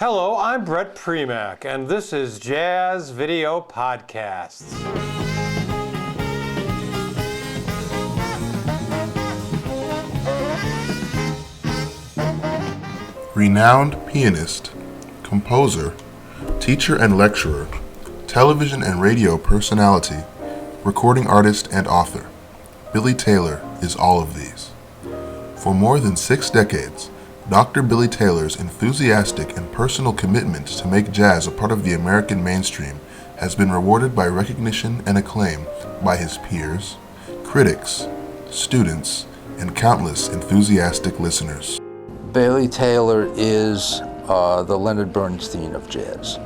Hello, I'm Brett Premack, and this is Jazz Video Podcasts. Renowned pianist, composer, teacher and lecturer, television and radio personality, recording artist and author, Billy Taylor is all of these. For more than 6 decades, Dr. Billy Taylor's enthusiastic and personal commitment to make jazz a part of the American mainstream has been rewarded by recognition and acclaim by his peers, critics, students, and countless enthusiastic listeners. Billy Taylor is the Leonard Bernstein of jazz.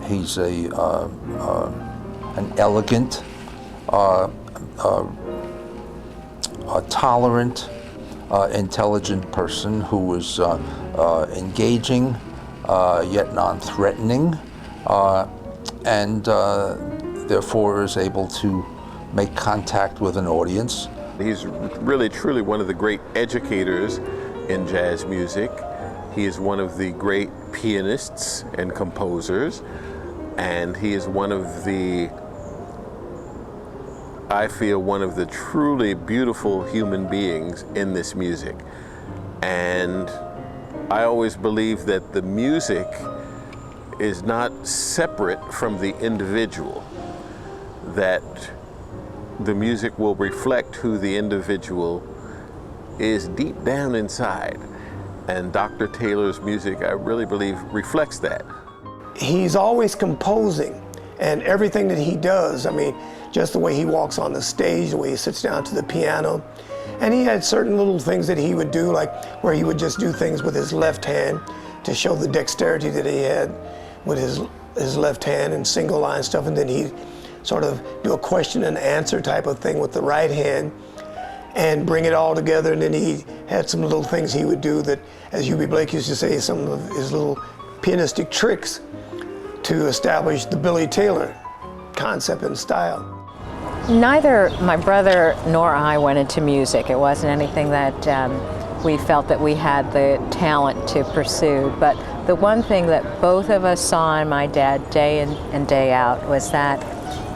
He's an elegant, tolerant, intelligent person who is engaging yet non-threatening, and therefore is able to make contact with an audience. He's really truly one of the great educators in jazz music. He is one of the great pianists and composers, and he is one of the, I feel, one of the truly beautiful human beings in this music. And I always believe that the music is not separate from the individual, that the music will reflect who the individual is deep down inside. And Dr. Taylor's music, I really believe, reflects that. He's always composing, and everything that he does, I mean, just the way he walks on the stage, the way he sits down to the piano. And he had certain little things that he would do, like where he would just do things with his left hand to show the dexterity that he had with his left hand and single line stuff. And then he'd sort of do a question and answer type of thing with the right hand and bring it all together. And then he had some little things he would do that, as U.B. Blake used to say, some of his little pianistic tricks to establish the Billy Taylor concept and style. Neither my brother nor I went into music. It wasn't anything that we felt that we had the talent to pursue. But the one thing that both of us saw in my dad day in and day out was that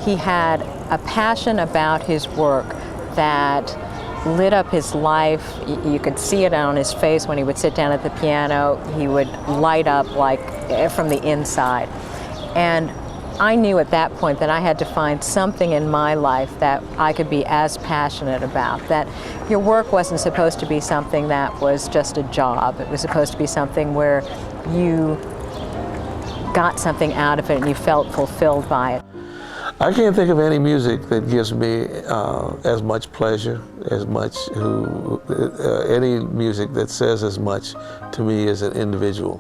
he had a passion about his work that lit up his life. You could see it on his face when he would sit down at the piano. He would light up like from the inside. And I knew at that point that I had to find something in my life that I could be as passionate about, that your work wasn't supposed to be something that was just a job. It was supposed to be something where you got something out of it and you felt fulfilled by it. I can't think of any music that gives me as much pleasure, any music that says as much to me as an individual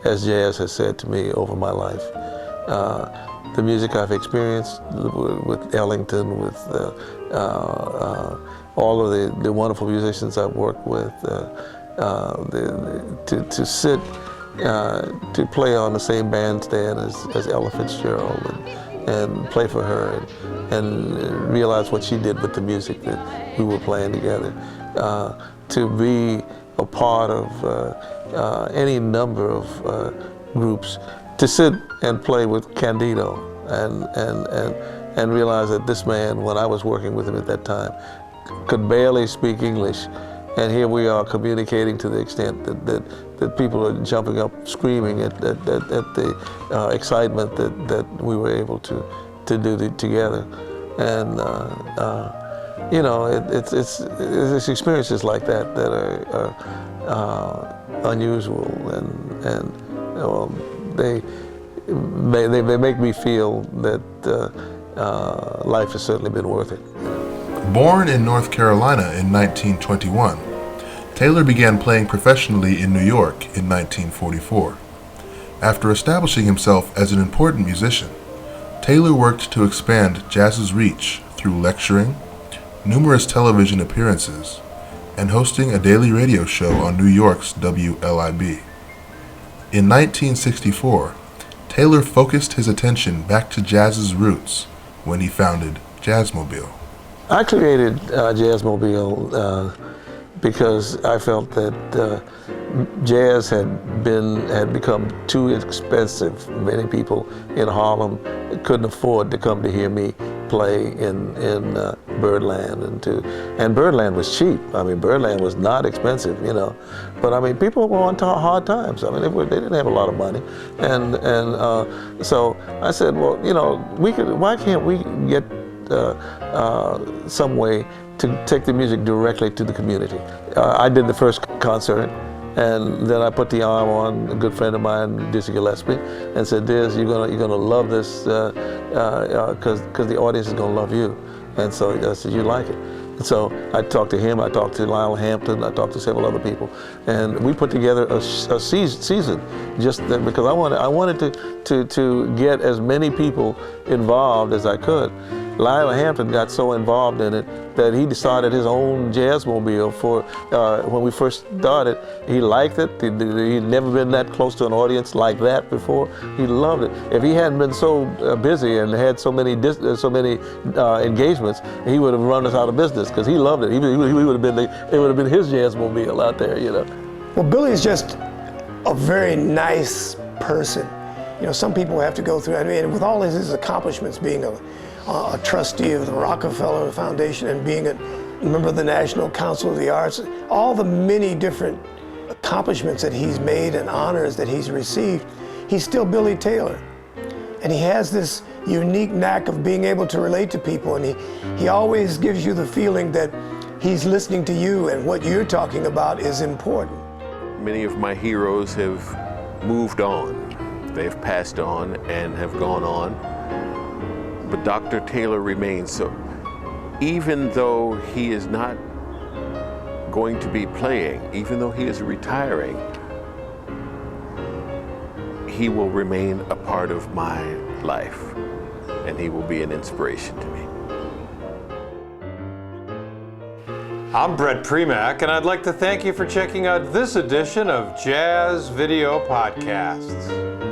as jazz has said to me over my life. The music I've experienced with Ellington, with all of the wonderful musicians I've worked with, to sit to play on the same bandstand as Ella Fitzgerald and play for her and realize what she did with the music that we were playing together. To be a part of any number of groups, to sit and play with Candido and realize that this man, when I was working with him at that time, could barely speak English. And here we are communicating to the extent that people are jumping up screaming at the excitement that we were able to do together. And you know, it's experiences like that are unusual, and they make me feel that life has certainly been worth it. Born in North Carolina in 1921, Taylor began playing professionally in New York in 1944. After establishing himself as an important musician, Taylor worked to expand jazz's reach through lecturing, numerous television appearances, and hosting a daily radio show on New York's WLIB. In 1964, Taylor focused his attention back to jazz's roots when he founded Jazzmobile. I created Jazzmobile because I felt that jazz had become too expensive. Many people in Harlem couldn't afford to come to hear me play in Birdland, and Birdland was cheap. I mean, Birdland was not expensive, you know. But I mean, people were on hard times. I mean, they didn't have a lot of money, and so I said, well, you know, why can't we get some way to take the music directly to the community? I did the first concert, and then I put the arm on a good friend of mine, Dizzy Gillespie, and said, "Diz, you're gonna love this, because the audience is gonna love you." And so I said, "You like it?" And so I talked to him, I talked to Lionel Hampton, I talked to several other people, and we put together a season just because I wanted to get as many people involved as I could. Lionel Hampton got so involved in it that he decided his own Jazzmobile for when we first started. He liked it. He'd never been that close to an audience like that before. He loved it. If he hadn't been so busy and had so many engagements, he would have run us out of business because he loved it. It would have been his Jazzmobile out there, you know. Well, Billy is just a very nice person. You know, some people have to go through. I mean, with all his accomplishments, being a trustee of the Rockefeller Foundation and being a member of the National Council of the Arts, all the many different accomplishments that he's made and honors that he's received, he's still Billy Taylor. And he has this unique knack of being able to relate to people, and he always gives you the feeling that he's listening to you and what you're talking about is important. Many of my heroes have moved on. They've passed on and have gone on. But Dr. Taylor remains. So even though he is not going to be playing, even though he is retiring, he will remain a part of my life, and he will be an inspiration to me. I'm Brett Premack, and I'd like to thank you for checking out this edition of Jazz Video Podcasts.